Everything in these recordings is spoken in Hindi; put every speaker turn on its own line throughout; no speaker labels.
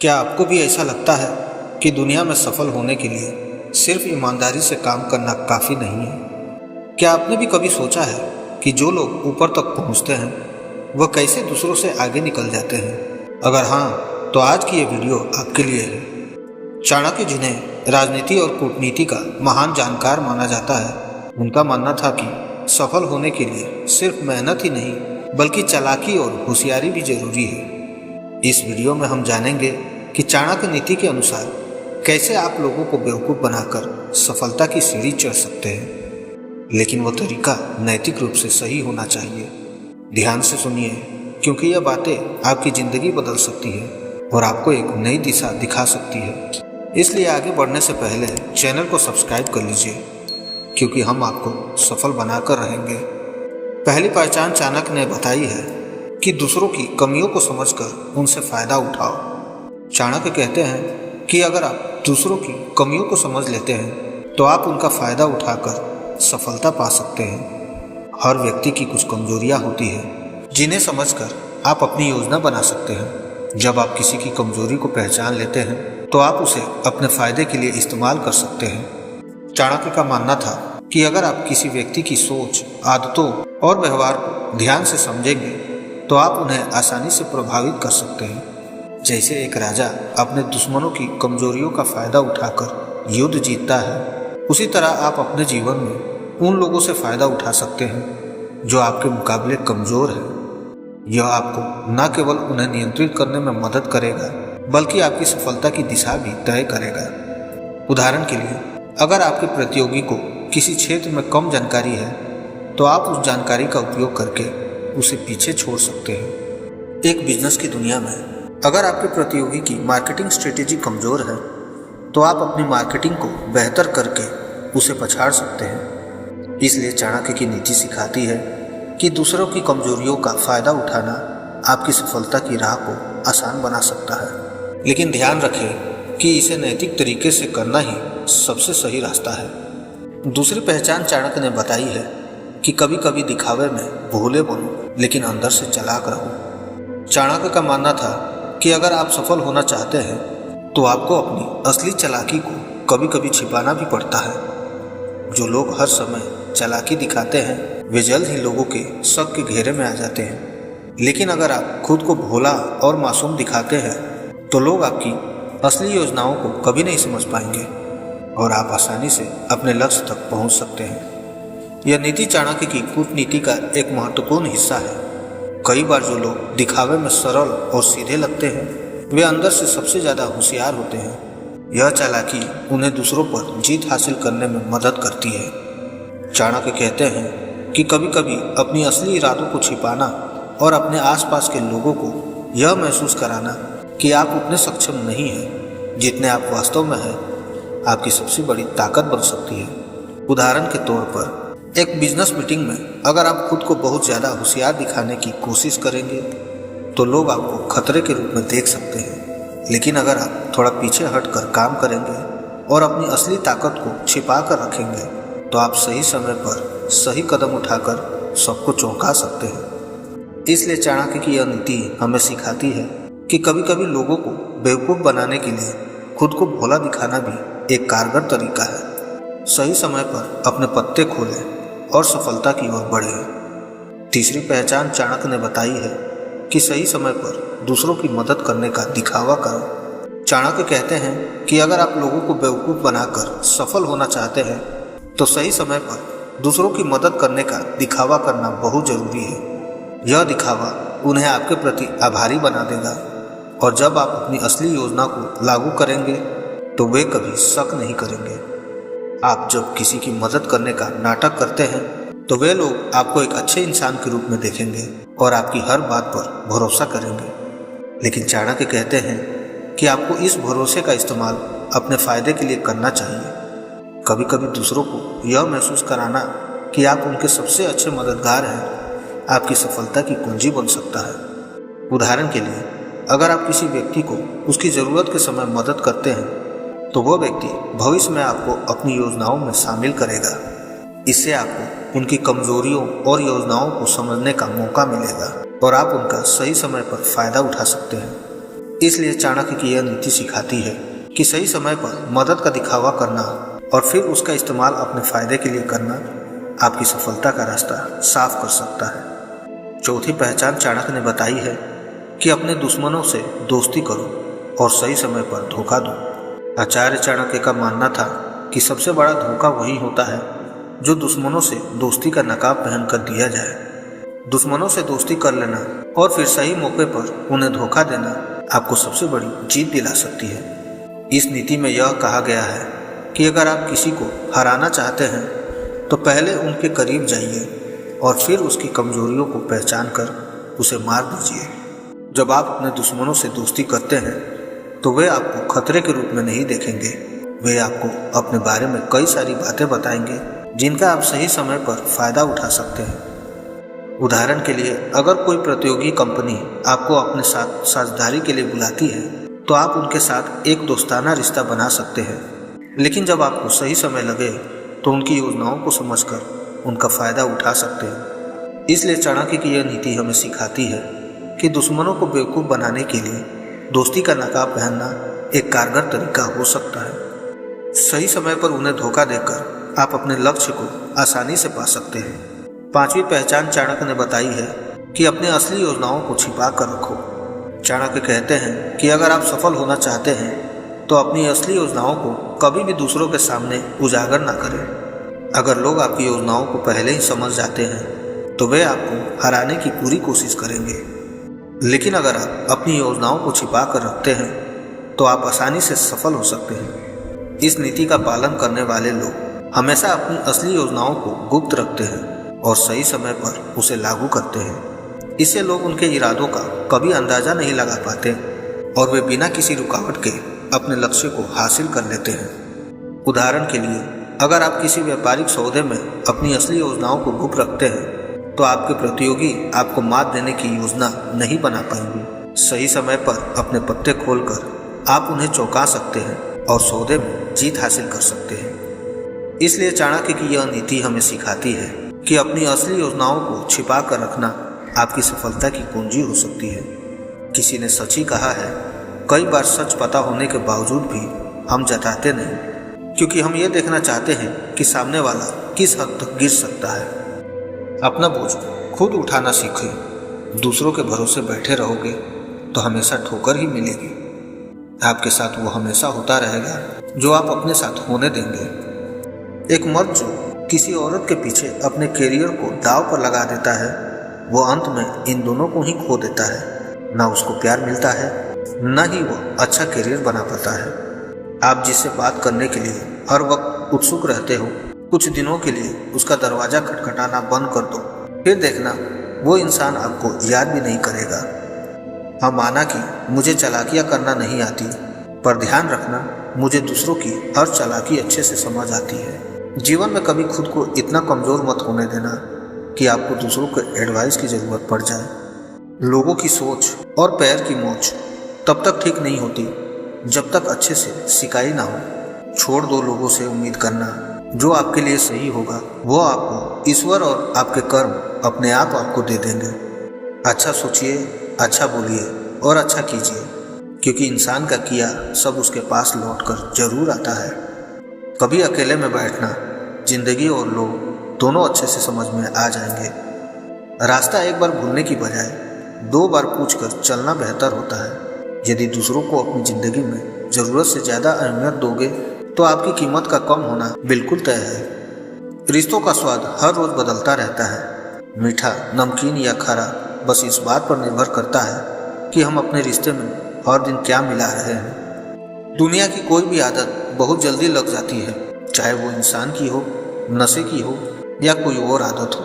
क्या आपको भी ऐसा लगता है कि दुनिया में सफल होने के लिए सिर्फ ईमानदारी से काम करना काफ़ी नहीं है? क्या आपने भी कभी सोचा है कि जो लोग ऊपर तक पहुंचते हैं वह कैसे दूसरों से आगे निकल जाते हैं? अगर हाँ, तो आज की ये वीडियो आपके लिए है। चाणक्य, जिन्हें राजनीति और कूटनीति का महान जानकार माना जाता है, उनका मानना था कि सफल होने के लिए सिर्फ मेहनत ही नहीं बल्कि चालाकी और होशियारी भी जरूरी है। इस वीडियो में हम जानेंगे कि चाणक्य नीति के अनुसार कैसे आप लोगों को बेवकूफ़ बनाकर सफलता की सीढ़ी चढ़ सकते हैं, लेकिन वो तरीका नैतिक रूप से सही होना चाहिए। ध्यान से सुनिए, क्योंकि यह बातें आपकी ज़िंदगी बदल सकती है और आपको एक नई दिशा दिखा सकती है। इसलिए आगे बढ़ने से पहले चैनल को सब्सक्राइब कर लीजिए, क्योंकि हम आपको सफल बनाकर रहेंगे। पहली पहचान चाणक्य ने बताई है कि दूसरों की कमियों को समझकर उनसे फ़ायदा उठाओ। चाणक्य कहते हैं कि अगर आप दूसरों की कमियों को समझ लेते हैं तो आप उनका फ़ायदा उठाकर सफलता पा सकते हैं। हर व्यक्ति की कुछ कमजोरियां होती हैं जिन्हें समझकर आप अपनी योजना बना सकते हैं। जब आप किसी की कमजोरी को पहचान लेते हैं तो आप उसे अपने फ़ायदे के लिए इस्तेमाल कर सकते हैं। चाणक्य का मानना था कि अगर आप किसी व्यक्ति की सोच, आदतों और व्यवहार को ध्यान से समझेंगे तो आप उन्हें आसानी से प्रभावित कर सकते हैं। जैसे एक राजा अपने दुश्मनों की कमजोरियों का फायदा उठाकर युद्ध जीतता है, उसी तरह आप अपने जीवन में उन लोगों से फायदा उठा सकते हैं जो आपके मुकाबले कमजोर हैं। यह आपको न केवल उन्हें नियंत्रित करने में मदद करेगा बल्कि आपकी सफलता की दिशा भी तय करेगा। उदाहरण के लिए, अगर आपके प्रतियोगी को किसी क्षेत्र में कम जानकारी है तो आप उस जानकारी का उपयोग करके उसे पीछे छोड़ सकते हैं। एक बिजनेस की दुनिया में अगर आपके प्रतियोगी की मार्केटिंग स्ट्रेटेजी कमज़ोर है तो आप अपनी मार्केटिंग को बेहतर करके उसे पछाड़ सकते हैं। इसलिए चाणक्य की नीति सिखाती है कि दूसरों की कमजोरियों का फ़ायदा उठाना आपकी सफलता की राह को आसान बना सकता है, लेकिन ध्यान रखें कि इसे नैतिक तरीके से करना ही सबसे सही रास्ता है। दूसरी पहचान चाणक्य ने बताई है कि कभी कभी दिखावे में भोले बनो लेकिन अंदर से चालाक रहो। चाणक्य का मानना था कि अगर आप सफल होना चाहते हैं तो आपको अपनी असली चालाकी को कभी कभी छिपाना भी पड़ता है। जो लोग हर समय चालाकी दिखाते हैं वे जल्द ही लोगों के शक के घेरे में आ जाते हैं, लेकिन अगर आप खुद को भोला और मासूम दिखाते हैं तो लोग आपकी असली योजनाओं को कभी नहीं समझ पाएंगे और आप आसानी से अपने लक्ष्य तक पहुंच सकते हैं। यह नीति चाणक्य की कूटनीति का एक महत्वपूर्ण हिस्सा है। कई बार जो लोग दिखावे में सरल और सीधे लगते हैं वे अंदर से सबसे ज़्यादा होशियार होते हैं। यह चालाकी उन्हें दूसरों पर जीत हासिल करने में मदद करती है। चाणक्य कहते हैं कि कभी कभी अपनी असली इरादों को छिपाना और अपने आसपास के लोगों को यह महसूस कराना कि आप उतने सक्षम नहीं हैं जितने आप वास्तव में हैं, आपकी सबसे बड़ी ताकत बन सकती है। उदाहरण के तौर पर, एक बिजनेस मीटिंग में अगर आप खुद को बहुत ज़्यादा होशियार दिखाने की कोशिश करेंगे तो लोग आपको खतरे के रूप में देख सकते हैं, लेकिन अगर आप थोड़ा पीछे हटकर काम करेंगे और अपनी असली ताकत को छिपा कर रखेंगे तो आप सही समय पर सही कदम उठाकर सबको चौंका सकते हैं। इसलिए चाणक्य की यह नीति हमें सिखाती है कि कभी कभी लोगों को बेवकूफ़ बनाने के लिए खुद को भोला दिखाना भी एक कारगर तरीका है। सही समय पर अपने पत्ते खोलें और सफलता की ओर बढ़े। तीसरी पहचान चाणक्य ने बताई है कि सही समय पर दूसरों की मदद करने का दिखावा करो। चाणक्य कहते हैं कि अगर आप लोगों को बेवकूफ़ बनाकर सफल होना चाहते हैं तो सही समय पर दूसरों की मदद करने का दिखावा करना बहुत ज़रूरी है। यह दिखावा उन्हें आपके प्रति आभारी बना देगा और जब आप अपनी असली योजना को लागू करेंगे तो वे कभी शक नहीं करेंगे। आप जब किसी की मदद करने का नाटक करते हैं तो वे लोग आपको एक अच्छे इंसान के रूप में देखेंगे और आपकी हर बात पर भरोसा करेंगे। लेकिन चाणक्य कहते हैं कि आपको इस भरोसे का इस्तेमाल अपने फ़ायदे के लिए करना चाहिए। कभी कभी दूसरों को यह महसूस कराना कि आप उनके सबसे अच्छे मददगार हैं आपकी सफलता की कुंजी बन सकता है। उदाहरण के लिए, अगर आप किसी व्यक्ति को उसकी ज़रूरत के समय मदद करते हैं तो वह व्यक्ति भविष्य में आपको अपनी योजनाओं में शामिल करेगा। इससे आपको उनकी कमजोरियों और योजनाओं को समझने का मौका मिलेगा और आप उनका सही समय पर फ़ायदा उठा सकते हैं। इसलिए चाणक्य की यह नीति सिखाती है कि सही समय पर मदद का दिखावा करना और फिर उसका इस्तेमाल अपने फायदे के लिए करना आपकी सफलता का रास्ता साफ कर सकता है। चौथी पहचान चाणक्य ने बताई है कि अपने दुश्मनों से दोस्ती करो और सही समय पर धोखा दो। आचार्य चाणक्य का मानना था कि सबसे बड़ा धोखा वही होता है जो दुश्मनों से दोस्ती का नकाब पहनकर दिया जाए। दुश्मनों से दोस्ती कर लेना और फिर सही मौके पर उन्हें धोखा देना आपको सबसे बड़ी जीत दिला सकती है। इस नीति में यह कहा गया है कि अगर आप किसी को हराना चाहते हैं तो पहले उनके करीब जाइए और फिर उसकी कमजोरियों को पहचान कर उसे मार दीजिए। जब आप अपने दुश्मनों से दोस्ती करते हैं तो वे आपको खतरे के रूप में नहीं देखेंगे। वे आपको अपने बारे में कई सारी बातें बताएंगे जिनका आप सही समय पर फायदा उठा सकते हैं। उदाहरण के लिए, अगर कोई प्रतियोगी कंपनी आपको अपने साथ साझेदारी के लिए बुलाती है तो आप उनके साथ एक दोस्ताना रिश्ता बना सकते हैं, लेकिन जब आपको सही समय लगे तो उनकी योजनाओं को समझकर उनका फायदा उठा सकते हैं। इसलिए चाणक्य की यह नीति हमें सिखाती है कि दुश्मनों को बेवकूफ़ बनाने के लिए दोस्ती का नकाब पहनना एक कारगर तरीका हो सकता है। सही समय पर उन्हें धोखा देकर आप अपने लक्ष्य को आसानी से पा सकते हैं। पांचवी पहचान चाणक्य ने बताई है कि अपनी असली योजनाओं को छिपा कर रखो। चाणक्य कहते हैं कि अगर आप सफल होना चाहते हैं तो अपनी असली योजनाओं को कभी भी दूसरों के सामने उजागर ना करें। अगर लोग आपकी योजनाओं को पहले ही समझ जाते हैं तो वे आपको हराने की पूरी कोशिश करेंगे, लेकिन अगर आप अपनी योजनाओं को छिपा कर रखते हैं तो आप आसानी से सफल हो सकते हैं। इस नीति का पालन करने वाले लोग हमेशा अपनी असली योजनाओं को गुप्त रखते हैं और सही समय पर उसे लागू करते हैं। इससे लोग उनके इरादों का कभी अंदाजा नहीं लगा पाते और वे बिना किसी रुकावट के अपने लक्ष्य को हासिल कर लेते हैं। उदाहरण के लिए, अगर आप किसी व्यापारिक सौदे में अपनी असली योजनाओं को गुप्त रखते हैं तो आपके प्रतियोगी आपको मात देने की योजना नहीं बना पाएंगे। सही समय पर अपने पत्ते खोलकर आप उन्हें चौंका सकते हैं और सौदे में जीत हासिल कर सकते हैं। इसलिए चाणक्य की यह नीति हमें सिखाती है कि अपनी असली योजनाओं को छिपा कर रखना आपकी सफलता की कुंजी हो सकती है। किसी ने सच ही कहा है, कई बार सच पता होने के बावजूद भी हम जताते नहीं, क्योंकि हम ये देखना चाहते हैं कि सामने वाला किस हद तक गिर सकता है। अपना बोझ खुद उठाना सीखें। दूसरों के भरोसे बैठे रहोगे तो हमेशा ठोकर ही मिलेगी। आपके साथ वो हमेशा होता रहेगा जो आप अपने साथ होने देंगे। एक मर्द जो किसी औरत के पीछे अपने कैरियर को दांव पर लगा देता है, वो अंत में इन दोनों को ही खो देता है। ना उसको प्यार मिलता है, न ही वो अच्छा कैरियर बना पाता है। आप जिससे बात करने के लिए हर वक्त उत्सुक रहते हो, कुछ दिनों के लिए उसका दरवाजा खटखटाना बंद कर दो, फिर देखना वो इंसान आपको याद भी नहीं करेगा। हाँ, माना कि मुझे चालाकियाँ करना नहीं आती, पर ध्यान रखना मुझे दूसरों की हर चालाकी अच्छे से समझ आती है। जीवन में कभी खुद को इतना कमज़ोर मत होने देना कि आपको दूसरों के एडवाइस की ज़रूरत पड़ जाए। लोगों की सोच और पैर की मोच तब तक ठीक नहीं होती जब तक अच्छे से सिकाई ना हो। छोड़ दो लोगों से उम्मीद करना। जो आपके लिए सही होगा वो आपको ईश्वर और आपके कर्म अपने आप आपको दे देंगे। अच्छा सोचिए, अच्छा बोलिए और अच्छा कीजिए, क्योंकि इंसान का किया सब उसके पास लौटकर जरूर आता है। कभी अकेले में बैठना जिंदगी और लोग दोनों अच्छे से समझ में आ जाएंगे। रास्ता एक बार भूलने की बजाय 2 बार पूछकर चलना बेहतर होता है। यदि दूसरों को अपनी ज़िंदगी में ज़रूरत से ज़्यादा अहमियत दोगे तो आपकी कीमत का कम होना बिल्कुल तय है। रिश्तों का स्वाद हर रोज़ बदलता रहता है। मीठा, नमकीन या खरा बस इस बात पर निर्भर करता है कि हम अपने रिश्ते में हर दिन क्या मिला रहे हैं। दुनिया की कोई भी आदत बहुत जल्दी लग जाती है, चाहे वो इंसान की हो, नशे की हो या कोई और आदत हो,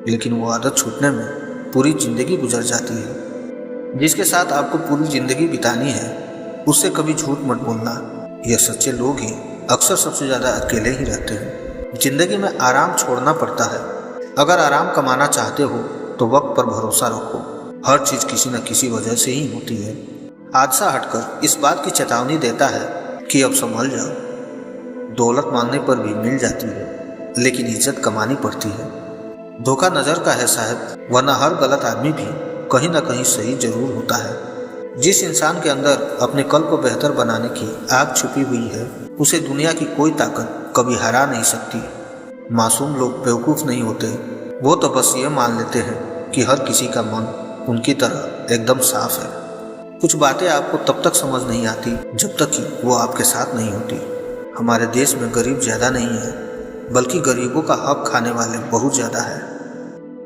लेकिन वो आदत छूटने में पूरी ज़िंदगी गुजर जाती है। जिसके साथ आपको पूरी ज़िंदगी बितानी है उससे कभी झूठ मत बोलना। यह सच्चे लोग ही अक्सर सबसे ज़्यादा अकेले ही रहते हैं। ज़िंदगी में आराम छोड़ना पड़ता है। अगर आराम कमाना चाहते हो तो वक्त पर भरोसा रखो। हर चीज़ किसी न किसी वजह से ही होती है। हादसा हटकर इस बात की चेतावनी देता है कि अब संभल जाओ। दौलत मांगने पर भी मिल जाती है, लेकिन इज्जत कमानी पड़ती है। धोखा नज़र का है साहब, वरना हर गलत आदमी भी कहीं ना कहीं सही जरूर होता है। जिस इंसान के अंदर अपने कल को बेहतर बनाने की आग छुपी हुई है, उसे दुनिया की कोई ताकत कभी हरा नहीं सकती। मासूम लोग बेवकूफ़ नहीं होते, वो तो बस ये मान लेते हैं कि हर किसी का मन उनकी तरह एकदम साफ है। कुछ बातें आपको तब तक समझ नहीं आती जब तक कि वो आपके साथ नहीं होती। हमारे देश में गरीब ज़्यादा नहीं है, बल्कि गरीबों का हक खाने वाले बहुत ज़्यादा है।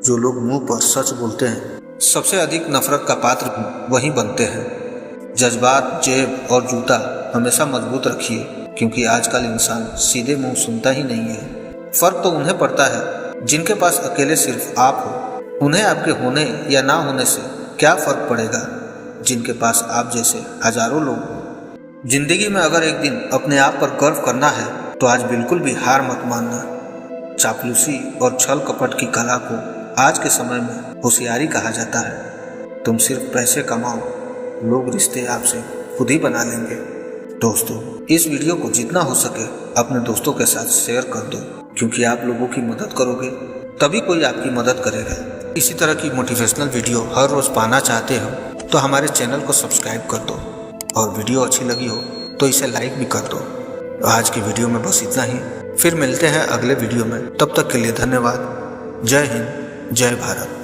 जो लोग मुंह पर सच बोलते हैं, सबसे अधिक नफरत का पात्र भी वही बनते हैं। जज्बात, जेब और जूता हमेशा मजबूत रखिए, क्योंकि आजकल इंसान सीधे मुंह सुनता ही नहीं है। फर्क तो उन्हें पड़ता है जिनके पास अकेले सिर्फ आप हो। उन्हें आपके होने या ना होने से क्या फर्क पड़ेगा, जिनके पास आप जैसे हजारों लोग हो। जिंदगी में अगर एक दिन अपने आप पर गर्व करना है तो आज बिल्कुल भी हार मत मानना। चापलूसी और छल कपट की कला को आज के समय में होशियारी कहा जाता है। तुम सिर्फ पैसे कमाओ, लोग रिश्ते आपसे खुद ही बना लेंगे। दोस्तों, इस वीडियो को जितना हो सके अपने दोस्तों के साथ शेयर कर दो, क्योंकि आप लोगों की मदद करोगे तभी कोई आपकी मदद करेगा। इसी तरह की मोटिवेशनल वीडियो हर रोज़ पाना चाहते हो तो हमारे चैनल को सब्सक्राइब कर दो, और वीडियो अच्छी लगी हो तो इसे लाइक भी कर दो। आज की वीडियो में बस इतना ही। फिर मिलते हैं अगले वीडियो में। तब तक के लिए धन्यवाद। जय हिंद, जय भारत।